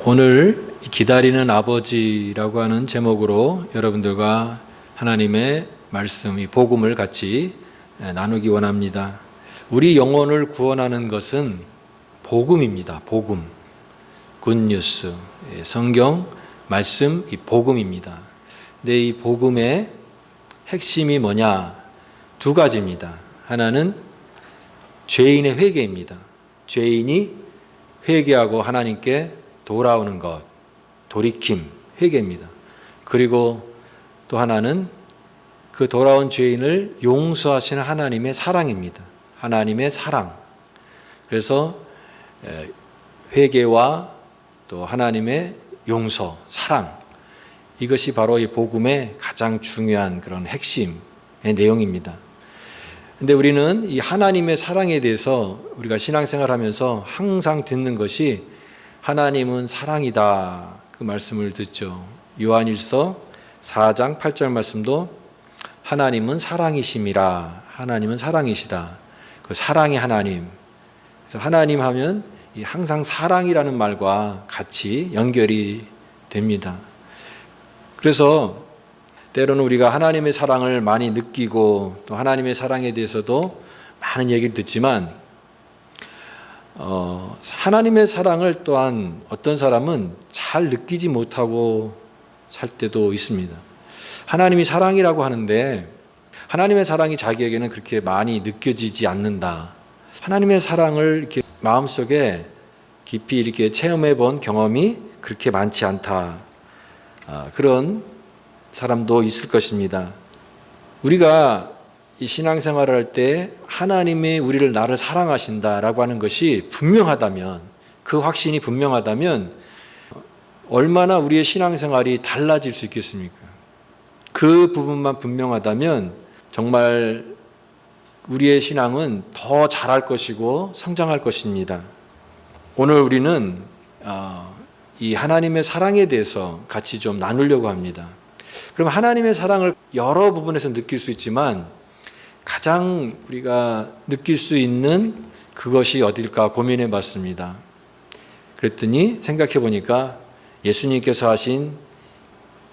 오늘 기다리는 아버지라고 하는 제목으로 여러분들과 하나님의 말씀, 이 복음을 같이 나누기 원합니다. 우리 영혼을 구원하는 것은 복음입니다. 복음, 굿뉴스, 성경 말씀, 이 복음입니다. 근데 이 복음의 핵심이 뭐냐? 두 가지입니다. 하나는 죄인의 회개입니다. 죄인이 회개하고 하나님께 돌아오는 것, 돌이킴, 회개입니다. 그리고 또 하나는 그 돌아온 죄인을 용서하시는 하나님의 사랑입니다. 하나님의 사랑. 그래서 회개와 또 하나님의 용서, 사랑, 이것이 바로 이 복음의 가장 중요한 그런 핵심의 내용입니다. 근데 우리는 이 하나님의 사랑에 대해서 우리가 신앙생활하면서 항상 듣는 것이 하나님은 사랑이다, 그 말씀을 듣죠. 요한일서 4장 8절 말씀도 하나님은 사랑이심이라, 하나님은 사랑이시다. 그 사랑의 하나님. 그래서 하나님 하면 항상 사랑이라는 말과 같이 연결이 됩니다. 그래서 때로는 우리가 하나님의 사랑을 많이 느끼고 또 하나님의 사랑에 대해서도 많은 얘기를 듣지만 하나님의 사랑을 또한 어떤 사람은 잘 느끼지 못하고 살 때도 있습니다. 하나님이 사랑이라고 하는데 하나님의 사랑이 자기에게는 그렇게 많이 느껴지지 않는다. 하나님의 사랑을 이렇게 마음속에 깊이 이렇게 체험해 본 경험이 그렇게 많지 않다. 그런 사람도 있을 것입니다. 우리가 이 신앙생활을 할 때 하나님이 나를 사랑하신다라고 하는 것이 분명하다면, 그 확신이 분명하다면 얼마나 우리의 신앙생활이 달라질 수 있겠습니까? 그 부분만 분명하다면 정말 우리의 신앙은 더 자랄 것이고 성장할 것입니다. 오늘 우리는 이 하나님의 사랑에 대해서 같이 좀 나누려고 합니다. 그럼 하나님의 사랑을 여러 부분에서 느낄 수 있지만 가장 우리가 느낄 수 있는 그것이 어딜까 고민해 봤습니다. 그랬더니 생각해 보니까 예수님께서 하신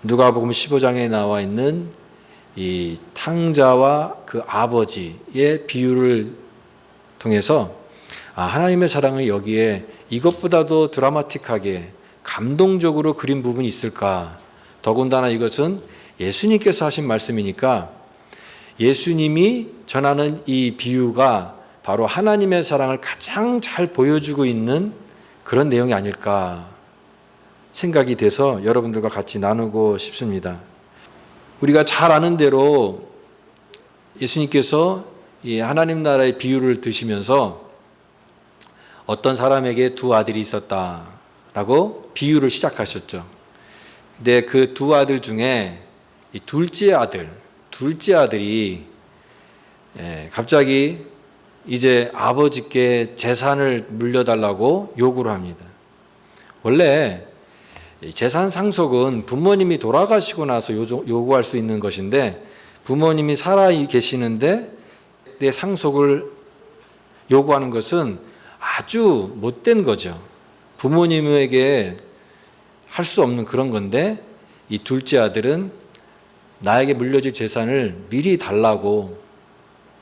누가복음 15장에 나와 있는 이 탕자와 그 아버지의 비유를 통해서 하나님의 사랑을 여기에 이것보다도 드라마틱하게 감동적으로 그린 부분이 있을까? 더군다나 이것은 예수님께서 하신 말씀이니까 예수님이 전하는 이 비유가 바로 하나님의 사랑을 가장 잘 보여주고 있는 그런 내용이 아닐까 생각이 돼서 여러분들과 같이 나누고 싶습니다. 우리가 잘 아는 대로 예수님께서 이 하나님 나라의 비유를 드시면서 어떤 사람에게 두 아들이 있었다라고 비유를 시작하셨죠. 근데 그 두 아들 중에 이 둘째 아들이 갑자기 이제 아버지께 재산을 물려달라고 요구를 합니다. 원래 재산 상속은 부모님이 돌아가시고 나서 요구할 수 있는 것인데 부모님이 살아 계시는데 내 상속을 요구하는 것은 아주 못된 거죠. 부모님에게 할 수 없는 그런 건데 이 둘째 아들은 나에게 물려질 재산을 미리 달라고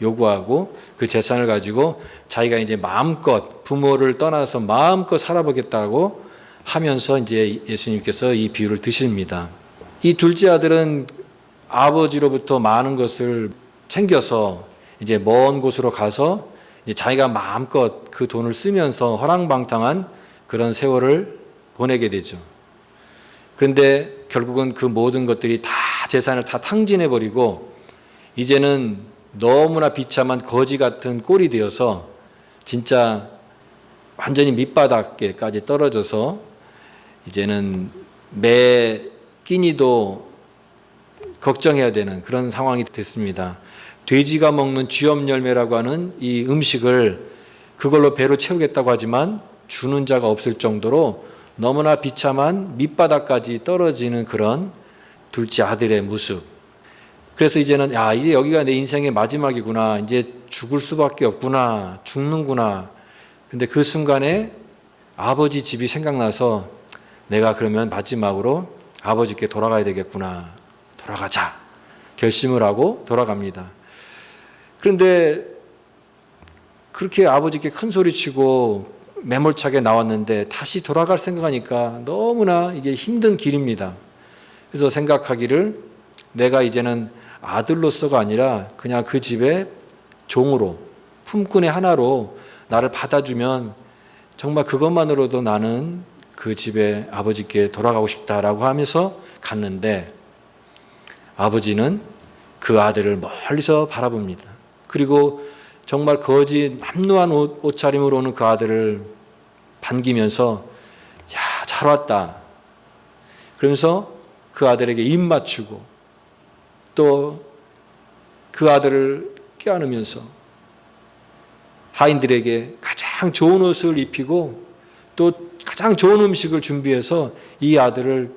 요구하고 그 재산을 가지고 자기가 이제 마음껏 부모를 떠나서 마음껏 살아보겠다고 하면서 이제 예수님께서 이 비유를 드십니다. 이 둘째 아들은 아버지로부터 많은 것을 챙겨서 이제 먼 곳으로 가서 이제 자기가 마음껏 그 돈을 쓰면서 허랑방탕한 그런 세월을 보내게 되죠. 그런데 결국은 그 모든 것들이 다 재산을 다 탕진해버리고 이제는 너무나 비참한 거지 같은 꼴이 되어서 진짜 완전히 밑바닥에까지 떨어져서 이제는 매 끼니도 걱정해야 되는 그런 상황이 됐습니다. 돼지가 먹는 쥐염 열매라고 하는 이 음식을 그걸로 배로 채우겠다고 하지만 주는 자가 없을 정도로 너무나 비참한 밑바닥까지 떨어지는 그런 둘째 아들의 모습. 그래서 이제는 이제 여기가 내 인생의 마지막이구나. 이제 죽을 수밖에 없구나. 죽는구나. 근데 그 순간에 아버지 집이 생각나서 내가 그러면 마지막으로 아버지께 돌아가야 되겠구나. 돌아가자. 결심을 하고 돌아갑니다. 그런데 그렇게 아버지께 큰 소리치고 매몰차게 나왔는데 다시 돌아갈 생각하니까 너무나 이게 힘든 길입니다. 그래서 생각하기를 내가 이제는 아들로서가 아니라 그냥 그 집의 종으로, 품꾼의 하나로 나를 받아주면 정말 그것만으로도 나는 그 집에 아버지께 돌아가고 싶다라고 하면서 갔는데, 아버지는 그 아들을 멀리서 바라봅니다. 그리고 정말 거지 남루한 옷차림으로 오는 그 아들을 반기면서 야, 잘 왔다. 그러면서 그 아들에게 입 맞추고 또 그 아들을 껴안으면서 하인들에게 가장 좋은 옷을 입히고 또 가장 좋은 음식을 준비해서 이 아들을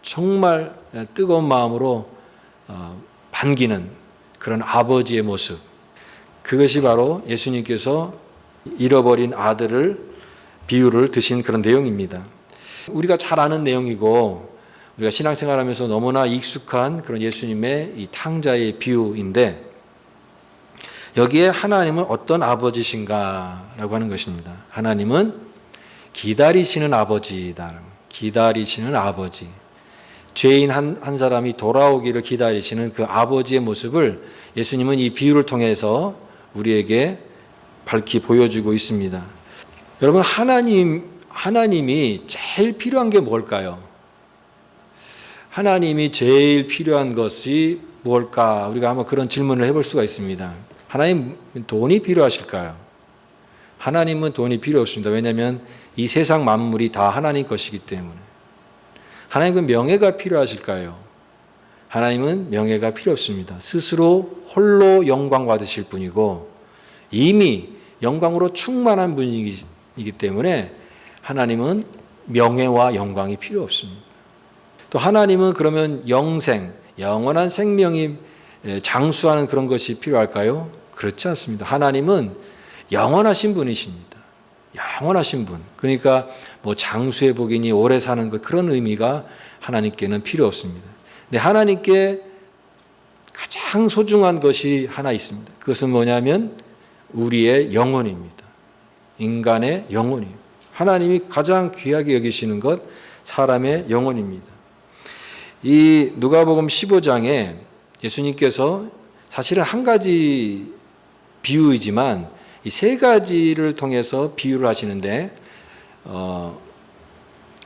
정말 뜨거운 마음으로 반기는 그런 아버지의 모습, 그것이 바로 예수님께서 잃어버린 아들을 비유를 드신 그런 내용입니다. 우리가 잘 아는 내용이고 우리가 신앙생활하면서 너무나 익숙한 그런 예수님의 이 탕자의 비유인데, 여기에 하나님은 어떤 아버지신가라고 하는 것입니다. 하나님은 기다리시는 아버지다. 기다리시는 아버지. 죄인 한 사람이 돌아오기를 기다리시는 그 아버지의 모습을 예수님은 이 비유를 통해서 우리에게 밝히 보여주고 있습니다. 여러분, 하나님이 제일 필요한 게 뭘까요? 하나님이 제일 필요한 것이 무엇일까? 우리가 한번 그런 질문을 해볼 수가 있습니다. 하나님 돈이 필요하실까요? 하나님은 돈이 필요 없습니다. 왜냐하면 이 세상 만물이 다 하나님 것이기 때문에. 하나님은 명예가 필요하실까요? 하나님은 명예가 필요 없습니다. 스스로 홀로 영광 받으실 분이고 이미 영광으로 충만한 분이기 때문에 하나님은 명예와 영광이 필요 없습니다. 또 하나님은 그러면 영생, 영원한 생명이 장수하는 그런 것이 필요할까요? 그렇지 않습니다. 하나님은 영원하신 분이십니다. 영원하신 분. 그러니까 뭐 장수의 복이니 오래 사는 것, 그런 의미가 하나님께는 필요 없습니다. 근데 하나님께 가장 소중한 것이 하나 있습니다. 그것은 뭐냐면 우리의 영혼입니다. 인간의 영혼이에요. 하나님이 가장 귀하게 여기시는 것, 사람의 영혼입니다. 이 누가복음 15장에 예수님께서 사실은 한 가지 비유이지만 이 세 가지를 통해서 비유를 하시는데,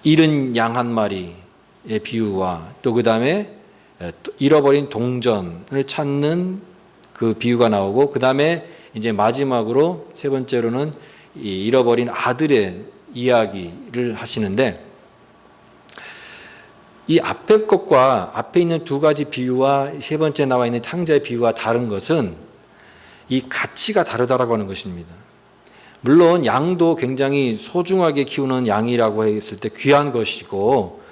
잃은 양 한 마리의 비유와 또 그 다음에 잃어버린 동전을 찾는 그 비유가 나오고, 그 다음에 이제 마지막으로 세 번째로는 이 잃어버린 아들의 이야기를 하시는데, 이 앞에 것과 앞에 있는 두 가지 비유와 세 번째 나와 있는 탕자의 비유와 다른 것은 이 가치가 다르다라고 하는 것입니다. 물론 양도 굉장히 소중하게 키우는 양이라고 했을 때 귀한 것이고,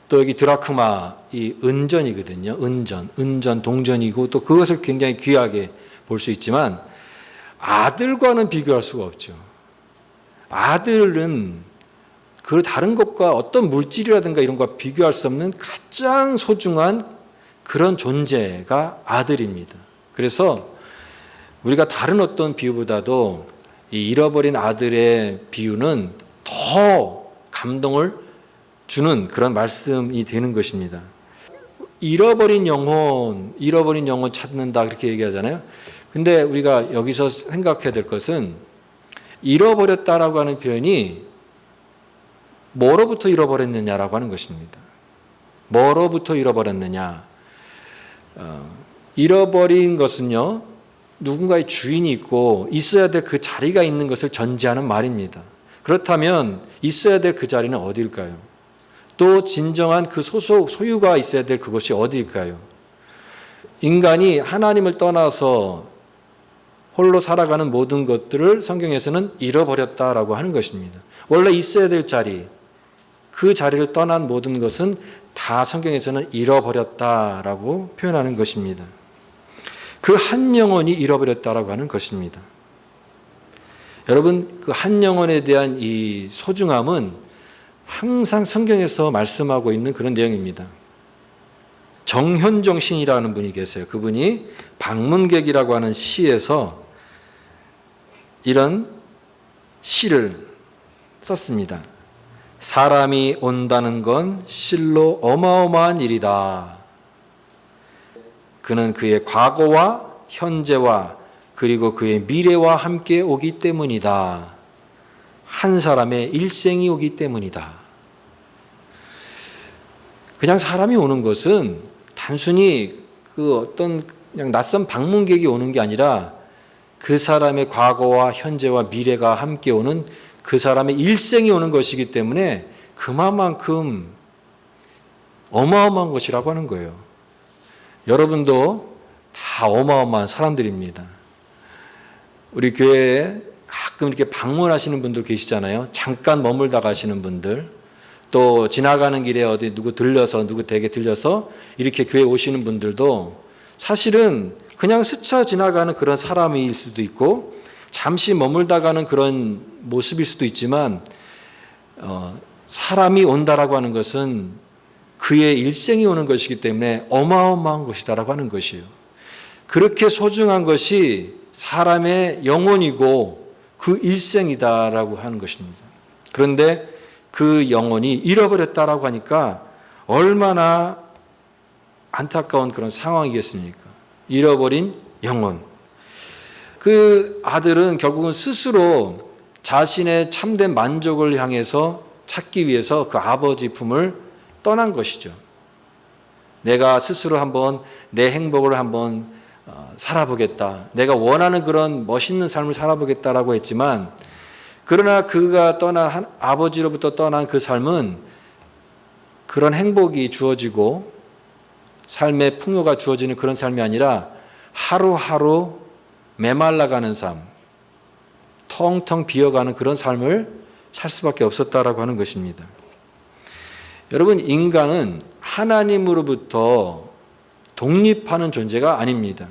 또 여기 드라크마, 이 은전이거든요. 은전, 동전이고 또 그것을 굉장히 귀하게 볼 수 있지만 아들과는 비교할 수가 없죠. 아들은 그 다른 것과 어떤 물질이라든가 이런 것과 비교할 수 없는 가장 소중한 그런 존재가 아들입니다. 그래서 우리가 다른 어떤 비유보다도 이 잃어버린 아들의 비유는 더 감동을 주는 그런 말씀이 되는 것입니다. 잃어버린 영혼 찾는다 그렇게 얘기하잖아요. 근데 우리가 여기서 생각해야 될 것은 잃어버렸다라고 하는 표현이 뭐로부터 잃어버렸느냐라고 하는 것입니다. 뭐로부터 잃어버렸느냐. 잃어버린 것은요, 누군가의 주인이 있고 있어야 될 그 자리가 있는 것을 전제하는 말입니다. 그렇다면 있어야 될 그 자리는 어디일까요? 또 진정한 그 소유가 있어야 될 그것이 어디일까요? 인간이 하나님을 떠나서 홀로 살아가는 모든 것들을 성경에서는 잃어버렸다라고 하는 것입니다. 원래 있어야 될 자리, 그 자리를 떠난 모든 것은 다 성경에서는 잃어버렸다라고 표현하는 것입니다. 그 한 영혼이 잃어버렸다라고 하는 것입니다. 여러분, 그 한 영혼에 대한 이 소중함은 항상 성경에서 말씀하고 있는 그런 내용입니다. 정현종 시인이라는 분이 계세요. 그분이 방문객이라고 하는 시에서 이런 시를 썼습니다. 사람이 온다는 건 실로 어마어마한 일이다. 그는 그의 과거와 현재와 그리고 그의 미래와 함께 오기 때문이다. 한 사람의 일생이 오기 때문이다. 그냥 사람이 오는 것은 단순히 그 어떤 그냥 낯선 방문객이 오는 게 아니라 그 사람의 과거와 현재와 미래가 함께 오는 그 사람의 일생이 오는 것이기 때문에 그만큼 어마어마한 것이라고 하는 거예요. 여러분도 다 어마어마한 사람들입니다. 우리 교회에 가끔 이렇게 방문하시는 분들 계시잖아요. 잠깐 머물다 가시는 분들, 또 지나가는 길에 어디 누구 댁에 들려서 이렇게 교회 오시는 분들도 사실은 그냥 스쳐 지나가는 그런 사람일 수도 있고 잠시 머물다 가는 그런 모습일 수도 있지만 사람이 온다라고 하는 것은 그의 일생이 오는 것이기 때문에 어마어마한 것이다라고 하는 것이에요. 그렇게 소중한 것이 사람의 영혼이고 그 일생이다라고 하는 것입니다. 그런데 그 영혼이 잃어버렸다라고 하니까 얼마나 안타까운 그런 상황이겠습니까? 잃어버린 영혼. 그 아들은 결국은 스스로 자신의 참된 만족을 향해서 찾기 위해서 그 아버지 품을 떠난 것이죠. 내가 스스로 한번 내 행복을 한번 살아보겠다. 내가 원하는 그런 멋있는 삶을 살아보겠다라고 했지만 그러나 그가 떠난 아버지로부터 떠난 그 삶은 그런 행복이 주어지고 삶의 풍요가 주어지는 그런 삶이 아니라 하루하루 메말라가는 삶, 텅텅 비어가는 그런 삶을 살 수밖에 없었다라고 하는 것입니다. 여러분, 인간은 하나님으로부터 독립하는 존재가 아닙니다.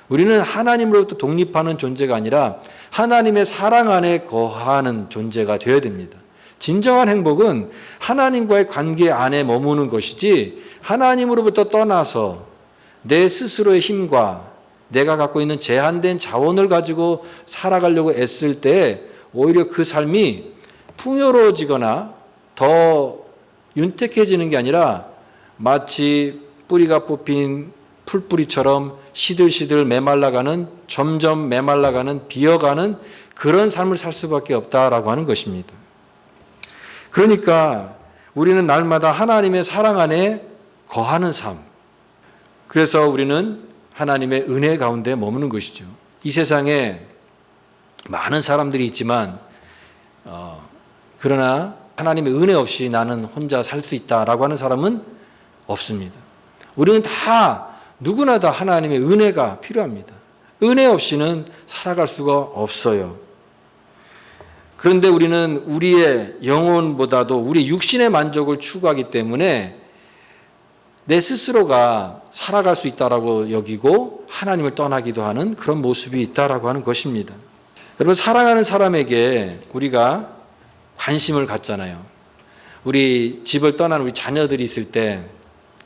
우리는 하나님으로부터 독립하는 존재가 아니라 하나님의 사랑 안에 거하는 존재가 되어야 됩니다. 진정한 행복은 하나님과의 관계 안에 머무는 것이지 하나님으로부터 떠나서 내 스스로의 힘과 내가 갖고 있는 제한된 자원을 가지고 살아가려고 애쓸 때 오히려 그 삶이 풍요로워지거나 더 윤택해지는 게 아니라 마치 뿌리가 뽑힌 풀뿌리처럼 시들시들 메말라가는, 점점 메말라가는, 비어가는 그런 삶을 살 수밖에 없다라고 하는 것입니다. 그러니까 우리는 날마다 하나님의 사랑 안에 거하는 삶, 그래서 우리는 하나님의 은혜 가운데 머무는 것이죠. 이 세상에 많은 사람들이 있지만 그러나 하나님의 은혜 없이 나는 혼자 살 수 있다라고 하는 사람은 없습니다. 우리는 누구나 다 하나님의 은혜가 필요합니다. 은혜 없이는 살아갈 수가 없어요. 그런데 우리는 우리의 영혼보다도 우리 육신의 만족을 추구하기 때문에 내 스스로가 살아갈 수 있다라고 여기고 하나님을 떠나기도 하는 그런 모습이 있다라고 하는 것입니다. 여러분, 사랑하는 사람에게 우리가 관심을 갖잖아요. 우리 집을 떠난 우리 자녀들이 있을 때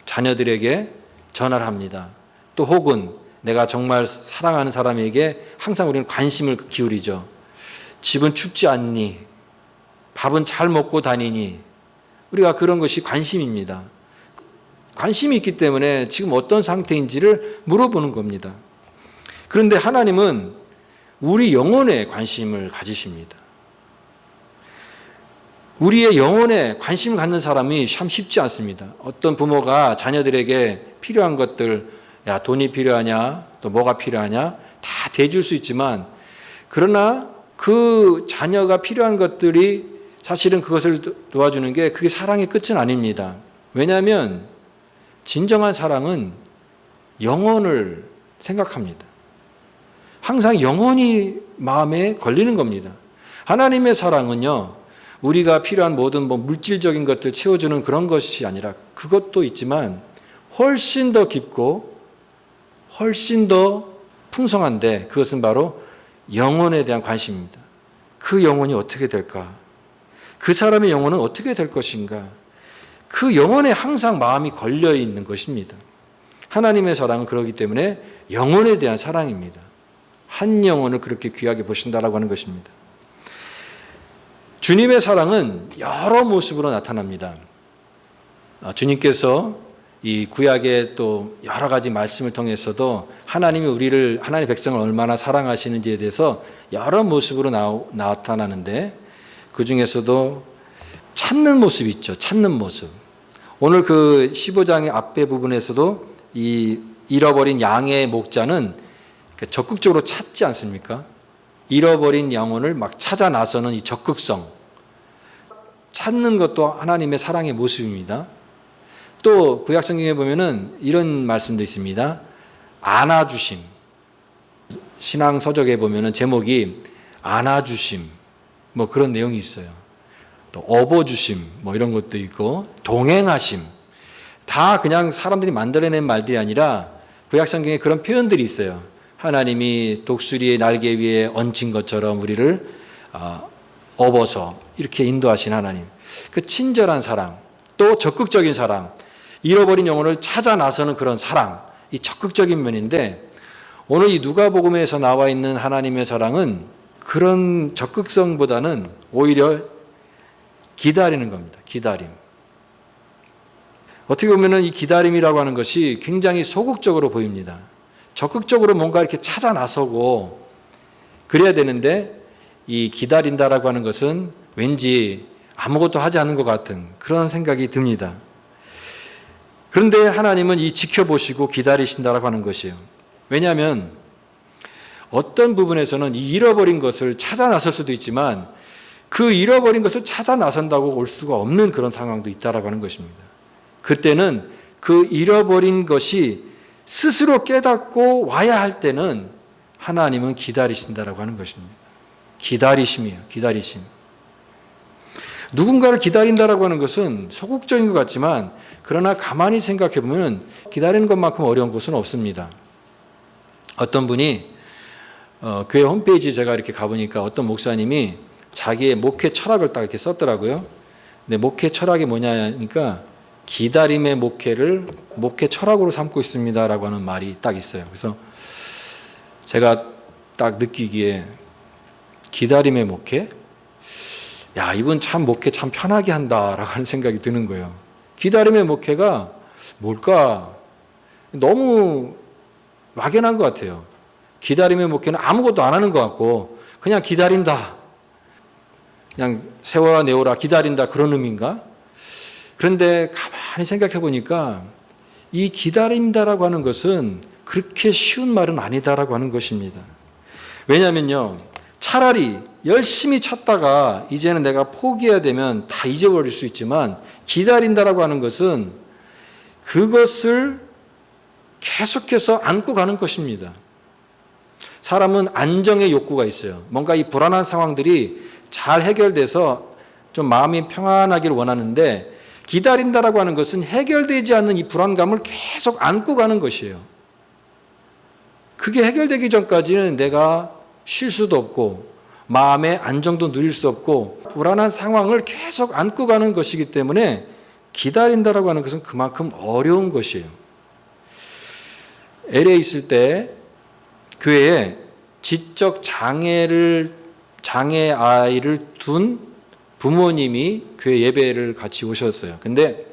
자녀들에게 전화를 합니다. 또 혹은 내가 정말 사랑하는 사람에게 항상 우리는 관심을 기울이죠. 집은 춥지 않니? 밥은 잘 먹고 다니니? 우리가 그런 것이 관심입니다. 관심이 있기 때문에 지금 어떤 상태인지를 물어보는 겁니다. 그런데 하나님은 우리 영혼에 관심을 가지십니다. 우리의 영혼에 관심을 갖는 사람이 참 쉽지 않습니다. 어떤 부모가 자녀들에게 필요한 것들, 야, 돈이 필요하냐, 또 뭐가 필요하냐, 다 대줄 수 있지만, 그러나 그 자녀가 필요한 것들이 사실은 그것을 도와주는 게 그게 사랑의 끝은 아닙니다. 왜냐하면 진정한 사랑은 영혼을 생각합니다. 항상 영혼이 마음에 걸리는 겁니다. 하나님의 사랑은요, 우리가 필요한 모든 물질적인 것들 채워주는 그런 것이 아니라 그것도 있지만 훨씬 더 깊고 훨씬 더 풍성한데 그것은 바로 영혼에 대한 관심입니다. 그 영혼이 어떻게 될까? 그 사람의 영혼은 어떻게 될 것인가? 그 영혼에 항상 마음이 걸려 있는 것입니다. 하나님의 사랑은 그렇기 때문에 영혼에 대한 사랑입니다. 한 영혼을 그렇게 귀하게 보신다라고 하는 것입니다. 주님의 사랑은 여러 모습으로 나타납니다. 주님께서 이 구약의 또 여러 가지 말씀을 통해서도 하나님이 하나님의 백성을 얼마나 사랑하시는지에 대해서 여러 모습으로 나타나는데, 그 중에서도 찾는 모습이 있죠. 찾는 모습. 오늘 그 15장의 앞에 부분에서도 이 잃어버린 양의 목자는 적극적으로 찾지 않습니까? 잃어버린 영혼을 막 찾아 나서는 이 적극성. 찾는 것도 하나님의 사랑의 모습입니다. 또 구약성경에 보면은 이런 말씀도 있습니다. 안아주심. 신앙 서적에 보면은 제목이 안아주심 뭐 그런 내용이 있어요. 또 업어주심 뭐 이런 것도 있고, 동행하심. 다 그냥 사람들이 만들어낸 말들이 아니라 구약성경에 그런 표현들이 있어요. 하나님이 독수리의 날개 위에 얹힌 것처럼 우리를 업어서 이렇게 인도하신 하나님. 그 친절한 사랑, 또 적극적인 사랑, 잃어버린 영혼을 찾아 나서는 그런 사랑, 이 적극적인 면인데, 오늘 이 누가복음에서 나와 있는 하나님의 사랑은 그런 적극성보다는 오히려 기다리는 겁니다. 기다림. 어떻게 보면 이 기다림이라고 하는 것이 굉장히 소극적으로 보입니다. 적극적으로 뭔가 이렇게 찾아 나서고 그래야 되는데, 이 기다린다라고 하는 것은 왠지 아무것도 하지 않는 것 같은 그런 생각이 듭니다. 그런데 하나님은 이 지켜보시고 기다리신다라고 하는 것이에요. 왜냐하면 어떤 부분에서는 이 잃어버린 것을 찾아 나설 수도 있지만, 그 잃어버린 것을 찾아 나선다고 올 수가 없는 그런 상황도 있다라고 하는 것입니다. 그때는 그 잃어버린 것이 스스로 깨닫고 와야 할 때는 하나님은 기다리신다라고 하는 것입니다. 기다리심이에요. 기다리심. 누군가를 기다린다라고 하는 것은 소극적인 것 같지만, 그러나 가만히 생각해 보면 기다리는 것만큼 어려운 것은 없습니다. 어떤 분이 교회 홈페이지 제가 이렇게 가보니까 어떤 목사님이 자기의 목회 철학을 딱 이렇게 썼더라고요. 근데 목회 철학이 뭐냐니까 기다림의 목회를 목회 철학으로 삼고 있습니다라고 하는 말이 딱 있어요. 그래서 제가 딱 느끼기에 기다림의 목회? 야, 이분 참 목회 참 편하게 한다라고 하는 생각이 드는 거예요. 기다림의 목회가 뭘까? 너무 막연한 것 같아요. 기다림의 목회는 아무것도 안 하는 것 같고 그냥 기다린다. 그냥 세워라 내오라 기다린다, 그런 의미인가? 그런데 가만히 생각해 보니까 이 기다린다라고 하는 것은 그렇게 쉬운 말은 아니다라고 하는 것입니다. 왜냐하면요, 차라리 열심히 찾다가 이제는 내가 포기해야 되면 다 잊어버릴 수 있지만, 기다린다라고 하는 것은 그것을 계속해서 안고 가는 것입니다. 사람은 안정의 욕구가 있어요. 뭔가 이 불안한 상황들이 잘 해결돼서 좀 마음이 평안하기를 원하는데, 기다린다라고 하는 것은 해결되지 않는 이 불안감을 계속 안고 가는 것이에요. 그게 해결되기 전까지는 내가 쉴 수도 없고 마음의 안정도 누릴 수 없고 불안한 상황을 계속 안고 가는 것이기 때문에 기다린다라고 하는 것은 그만큼 어려운 것이에요. LA에 있을 때 교회에 지적 장애 아이를 둔 부모님이 교회 예배를 같이 오셨어요. 근데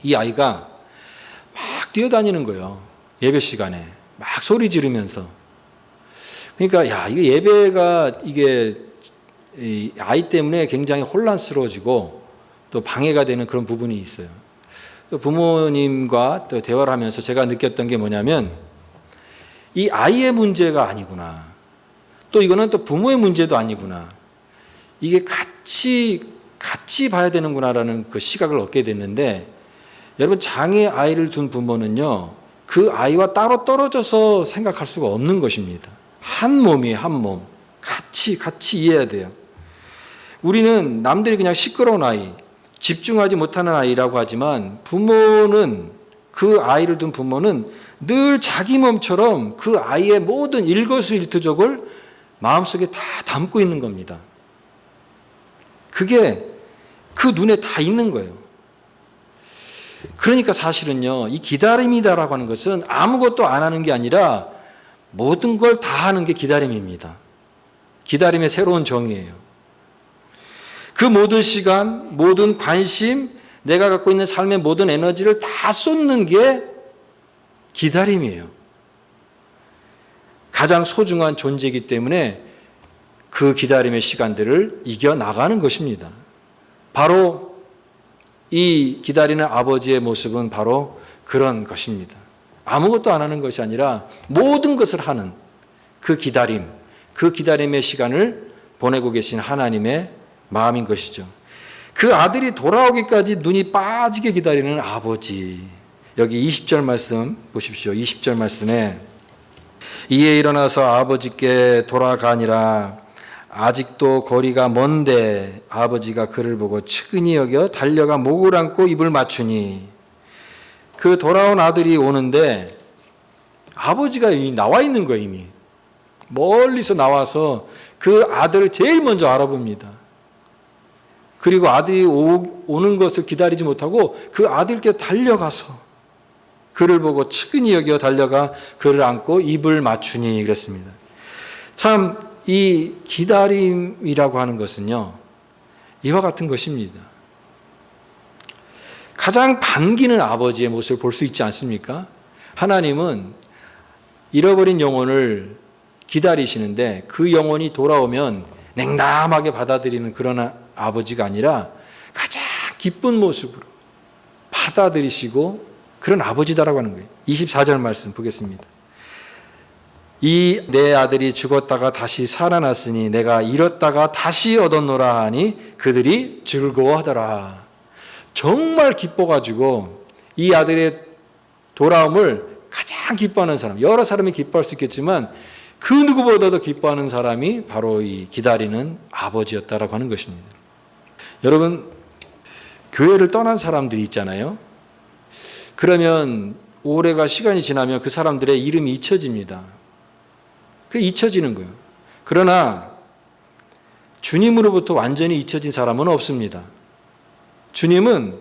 이 아이가 막 뛰어다니는 거예요. 예배 시간에 막 소리 지르면서. 그러니까 야, 이게 예배가 이게 이 아이 때문에 굉장히 혼란스러워지고 또 방해가 되는 그런 부분이 있어요. 또 부모님과 또 대화를 하면서 제가 느꼈던 게 뭐냐면, 이 아이의 문제가 아니구나. 또 이거는 또 부모의 문제도 아니구나. 이게 같이 봐야 되는구나라는 그 시각을 얻게 됐는데, 여러분, 장애 아이를 둔 부모는요, 그 아이와 따로 떨어져서 생각할 수가 없는 것입니다. 한 몸이에요, 한 몸. 같이 이해해야 돼요. 우리는 남들이 그냥 시끄러운 아이, 집중하지 못하는 아이라고 하지만, 부모는, 그 아이를 둔 부모는 늘 자기 몸처럼 그 아이의 모든 일거수일투족을 마음속에 다 담고 있는 겁니다. 그게 그 눈에 다 있는 거예요. 그러니까 사실은요, 이 기다림이다라고 하는 것은 아무것도 안 하는 게 아니라 모든 걸 다 하는 게 기다림입니다. 기다림의 새로운 정의예요. 그 모든 시간, 모든 관심, 내가 갖고 있는 삶의 모든 에너지를 다 쏟는 게 기다림이에요. 가장 소중한 존재이기 때문에 그 기다림의 시간들을 이겨나가는 것입니다. 바로 이 기다리는 아버지의 모습은 바로 그런 것입니다. 아무것도 안 하는 것이 아니라 모든 것을 하는 그 기다림, 그 기다림의 시간을 보내고 계신 하나님의 마음인 것이죠. 그 아들이 돌아오기까지 눈이 빠지게 기다리는 아버지. 여기 20절 말씀 보십시오. 20절 말씀에 이에 일어나서 아버지께 돌아가니라. 아직도 거리가 먼데 아버지가 그를 보고 측은히 여겨 달려가 목을 안고 입을 맞추니. 그 돌아온 아들이 오는데 아버지가 이미 나와 있는 거예요. 이미 멀리서 나와서 그 아들을 제일 먼저 알아봅니다. 그리고 아들이 오는 것을 기다리지 못하고 그 아들께 달려가서 그를 보고 측은히 여겨 달려가 그를 안고 입을 맞추니 그랬습니다. 참 이 기다림이라고 하는 것은요, 이와 같은 것입니다. 가장 반기는 아버지의 모습을 볼 수 있지 않습니까? 하나님은 잃어버린 영혼을 기다리시는데 그 영혼이 돌아오면 냉담하게 받아들이는 그런 아버지가 아니라 가장 기쁜 모습으로 받아들이시고 그런 아버지다라고 하는 거예요. 24절 말씀 보겠습니다. 이 내 아들이 죽었다가 다시 살아났으니 내가 잃었다가 다시 얻었노라 하니 그들이 즐거워하더라. 정말 기뻐가지고 이 아들의 돌아옴을 가장 기뻐하는 사람, 여러 사람이 기뻐할 수 있겠지만 그 누구보다도 기뻐하는 사람이 바로 이 기다리는 아버지였다라고 하는 것입니다. 여러분, 교회를 떠난 사람들이 있잖아요. 그러면 오래가 시간이 지나면 그 사람들의 이름이 잊혀집니다. 그게 잊혀지는 거예요. 그러나 주님으로부터 완전히 잊혀진 사람은 없습니다. 주님은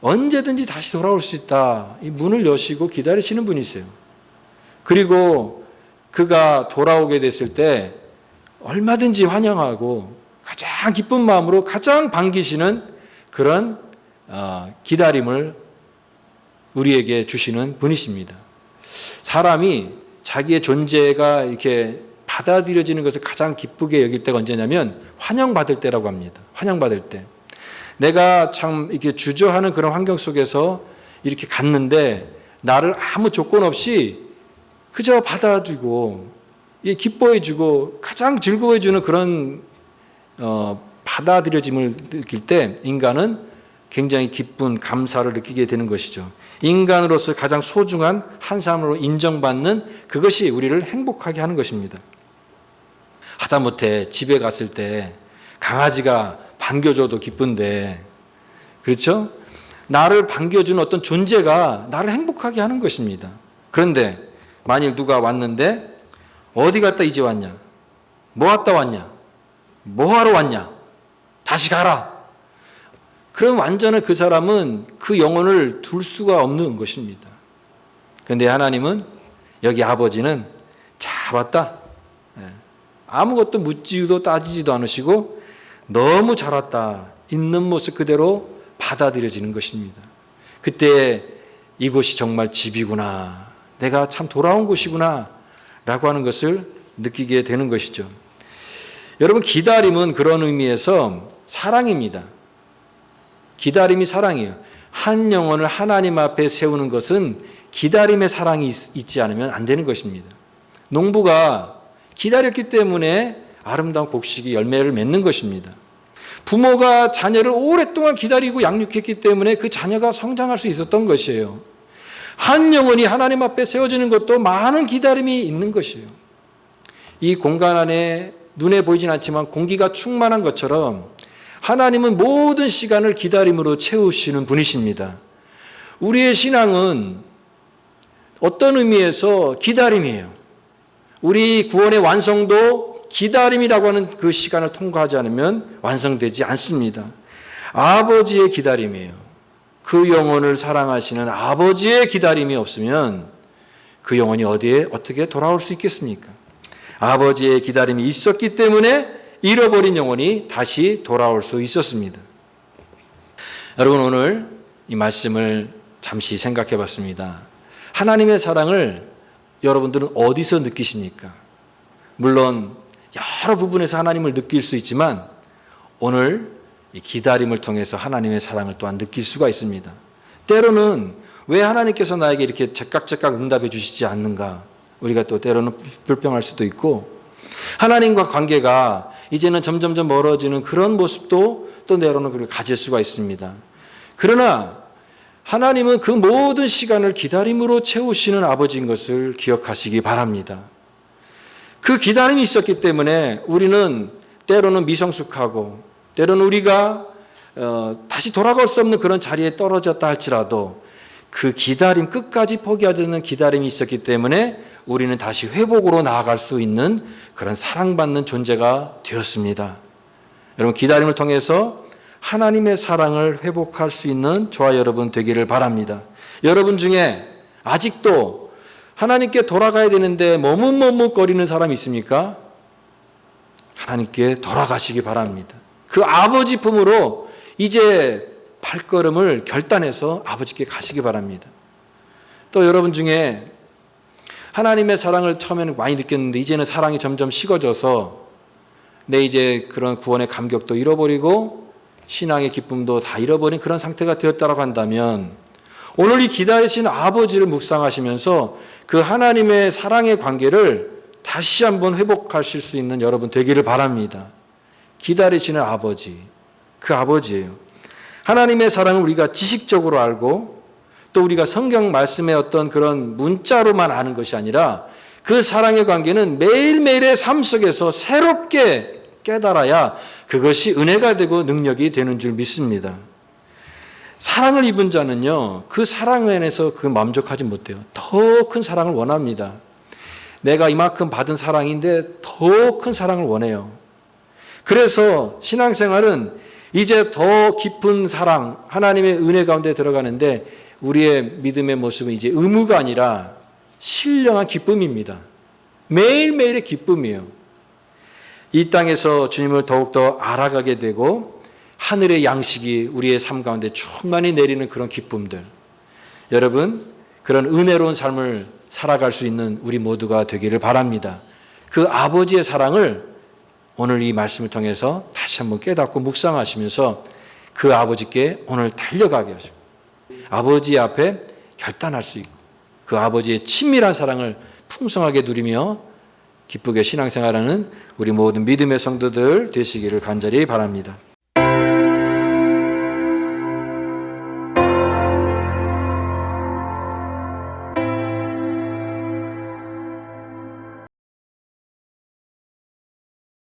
언제든지 다시 돌아올 수 있다. 이 문을 여시고 기다리시는 분이세요. 그리고 그가 돌아오게 됐을 때 얼마든지 환영하고 가장 기쁜 마음으로 가장 반기시는 그런 기다림을 우리에게 주시는 분이십니다. 사람이 자기의 존재가 이렇게 받아들여지는 것을 가장 기쁘게 여길 때가 언제냐면 환영받을 때라고 합니다. 환영받을 때. 내가 참 이렇게 주저하는 그런 환경 속에서 이렇게 갔는데 나를 아무 조건 없이 그저 받아주고 기뻐해주고 가장 즐거워해주는 그런 받아들여짐을 느낄 때 인간은 굉장히 기쁜 감사를 느끼게 되는 것이죠. 인간으로서 가장 소중한 한 사람으로 인정받는 그것이 우리를 행복하게 하는 것입니다. 하다못해 집에 갔을 때 강아지가 반겨줘도 기쁜데, 그렇죠? 나를 반겨주는 어떤 존재가 나를 행복하게 하는 것입니다. 그런데 만일 누가 왔는데 어디 갔다 이제 왔냐? 뭐 갔다 왔냐? 뭐 하러 왔냐? 다시 가라. 그럼 완전히 그 사람은 그 영혼을 둘 수가 없는 것입니다. 그런데 하나님은 여기 아버지는 잘 왔다. 아무것도 묻지도 따지지도 않으시고 너무 잘 왔다. 있는 모습 그대로 받아들여지는 것입니다. 그때 이곳이 정말 집이구나. 내가 참 돌아온 곳이구나. 라고 하는 것을 느끼게 되는 것이죠. 여러분, 기다림은 그런 의미에서 사랑입니다. 기다림이 사랑이에요. 한 영혼을 하나님 앞에 세우는 것은 기다림의 사랑이 있지 않으면 안 되는 것입니다. 농부가 기다렸기 때문에 아름다운 곡식이 열매를 맺는 것입니다. 부모가 자녀를 오랫동안 기다리고 양육했기 때문에 그 자녀가 성장할 수 있었던 것이에요. 한 영혼이 하나님 앞에 세워지는 것도 많은 기다림이 있는 것이에요. 이 공간 안에 눈에 보이진 않지만 공기가 충만한 것처럼 하나님은 모든 시간을 기다림으로 채우시는 분이십니다. 우리의 신앙은 어떤 의미에서 기다림이에요. 우리 구원의 완성도 기다림이라고 하는 그 시간을 통과하지 않으면 완성되지 않습니다. 아버지의 기다림이에요. 그 영혼을 사랑하시는 아버지의 기다림이 없으면 그 영혼이 어떻게 돌아올 수 있겠습니까? 아버지의 기다림이 있었기 때문에 잃어버린 영혼이 다시 돌아올 수 있었습니다. 여러분, 오늘 이 말씀을 잠시 생각해 봤습니다. 하나님의 사랑을 여러분들은 어디서 느끼십니까? 물론 여러 부분에서 하나님을 느낄 수 있지만 오늘 이 기다림을 통해서 하나님의 사랑을 또한 느낄 수가 있습니다. 때로는 왜 하나님께서 나에게 이렇게 제깍제깍 응답해 주시지 않는가? 우리가 또 때로는 불평할 수도 있고, 하나님과 관계가 이제는 점점점 멀어지는 그런 모습도 또 때로는 그렇게 가질 수가 있습니다. 그러나 하나님은 그 모든 시간을 기다림으로 채우시는 아버지인 것을 기억하시기 바랍니다. 그 기다림이 있었기 때문에 우리는 때로는 미성숙하고, 때로는 우리가 다시 돌아갈 수 없는 그런 자리에 떨어졌다 할지라도 그 기다림, 끝까지 포기하지 않는 기다림이 있었기 때문에 우리는 다시 회복으로 나아갈 수 있는 그런 사랑받는 존재가 되었습니다. 여러분, 기다림을 통해서 하나님의 사랑을 회복할 수 있는 저와 여러분 되기를 바랍니다. 여러분 중에 아직도 하나님께 돌아가야 되는데 머뭇머뭇거리는 사람이 있습니까? 하나님께 돌아가시기 바랍니다. 그 아버지 품으로 이제 발걸음을 결단해서 아버지께 가시기 바랍니다. 또 여러분 중에 하나님의 사랑을 처음에는 많이 느꼈는데 이제는 사랑이 점점 식어져서 내 이제 그런 구원의 감격도 잃어버리고 신앙의 기쁨도 다 잃어버린 그런 상태가 되었다고 한다면, 오늘 이 기다리신 아버지를 묵상하시면서 그 하나님의 사랑의 관계를 다시 한번 회복하실 수 있는 여러분 되기를 바랍니다. 기다리시는 아버지, 그 아버지예요. 하나님의 사랑을 우리가 지식적으로 알고 또 우리가 성경 말씀의 어떤 그런 문자로만 아는 것이 아니라 그 사랑의 관계는 매일매일의 삶 속에서 새롭게 깨달아야 그것이 은혜가 되고 능력이 되는 줄 믿습니다. 사랑을 입은 자는요, 그 사랑 안에서 그 만족하지 못해요. 더 큰 사랑을 원합니다. 내가 이만큼 받은 사랑인데 더 큰 사랑을 원해요. 그래서 신앙생활은 이제 더 깊은 사랑, 하나님의 은혜 가운데 들어가는데 우리의 믿음의 모습은 이제 의무가 아니라 신령한 기쁨입니다. 매일매일의 기쁨이에요. 이 땅에서 주님을 더욱더 알아가게 되고 하늘의 양식이 우리의 삶 가운데 충만히 내리는 그런 기쁨들, 여러분, 그런 은혜로운 삶을 살아갈 수 있는 우리 모두가 되기를 바랍니다. 그 아버지의 사랑을 오늘 이 말씀을 통해서 다시 한번 깨닫고 묵상하시면서 그 아버지께 오늘 달려가게 하시고 아버지 앞에 결단할 수 있고 그 아버지의 친밀한 사랑을 풍성하게 누리며 기쁘게 신앙생활하는 우리 모든 믿음의 성도들 되시기를 간절히 바랍니다.